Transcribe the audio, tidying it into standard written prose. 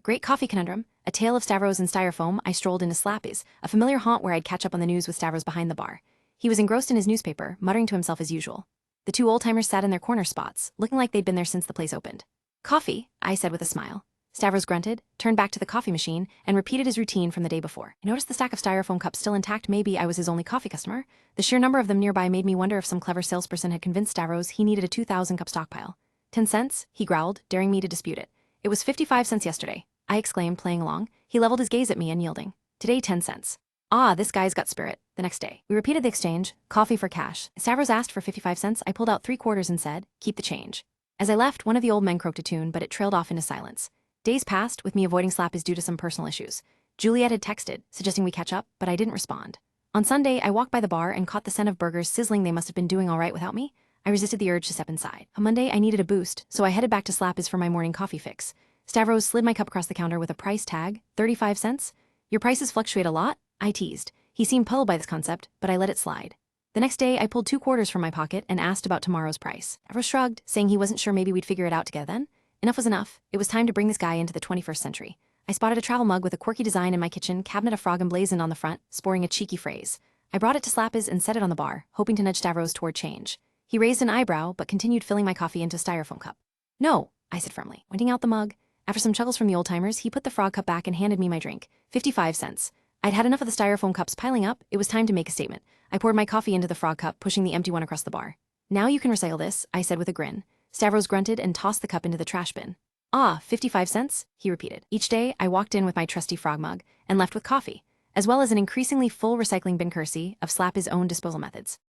Great coffee conundrum. A tale of Stavros and Styrofoam. I strolled into Slappy's, a familiar haunt where I'd catch up on the news with Stavros behind the bar. He was engrossed in his newspaper, muttering to himself as usual. The two old-timers sat in their corner spots, looking like they'd been there since the place opened. Coffee, I said with a smile. Stavros grunted, turned back to the coffee machine, and repeated his routine from the day before. I noticed the stack of Styrofoam cups still intact. Maybe I was his only coffee customer. The sheer number of them nearby made me wonder if some clever salesperson had convinced Stavros he needed a 2,000-cup stockpile. 10 cents, he growled, daring me to dispute it. It was 55 cents yesterday, I exclaimed, playing along. He leveled his gaze at me, unyielding. Today, 10 cents. Ah, this guy's got spirit. The next day, we repeated the exchange, coffee for cash. Stavros asked for 55 cents. I pulled out 3/4 and said, keep the change. As I left, one of the old men croaked a tune, but it trailed off into silence. Days passed, with me avoiding Slappy's due to some personal issues. Juliet had texted, suggesting we catch up, but I didn't respond. On Sunday, I walked by the bar and caught the scent of burgers sizzling. They must have been doing all right without me. I resisted the urge to step inside. On Monday, I needed a boost, so I headed back to Slappy's for my morning coffee fix. Stavros slid my cup across the counter with a price tag, 35 cents. Your prices fluctuate a lot? I teased. He seemed puzzled by this concept, but I let it slide. The next day, I pulled 2/4 from my pocket and asked about tomorrow's price. Stavros shrugged, saying he wasn't sure. Maybe we'd figure it out together then. Enough was enough. It was time to bring this guy into the 21st century. I spotted a travel mug with a quirky design in my kitchen cabinet, a frog emblazoned on the front, sporting a cheeky phrase. I brought it to Slappy's and set it on the bar, hoping to nudge Stavros toward change. He raised an eyebrow, but continued filling my coffee into a styrofoam cup. No, I said firmly, pointing out the mug. After some chuckles from the old-timers, he put the frog cup back and handed me my drink, 55 cents. I'd had enough of the styrofoam cups piling up. It was time to make a statement. I poured my coffee into the frog cup, pushing the empty one across the bar. Now you can recycle this, I said with a grin. Stavros grunted and tossed the cup into the trash bin. Ah, 55 cents, he repeated. Each day, I walked in with my trusty frog mug and left with coffee, as well as an increasingly full recycling bin courtesy of Slappy's own disposal methods.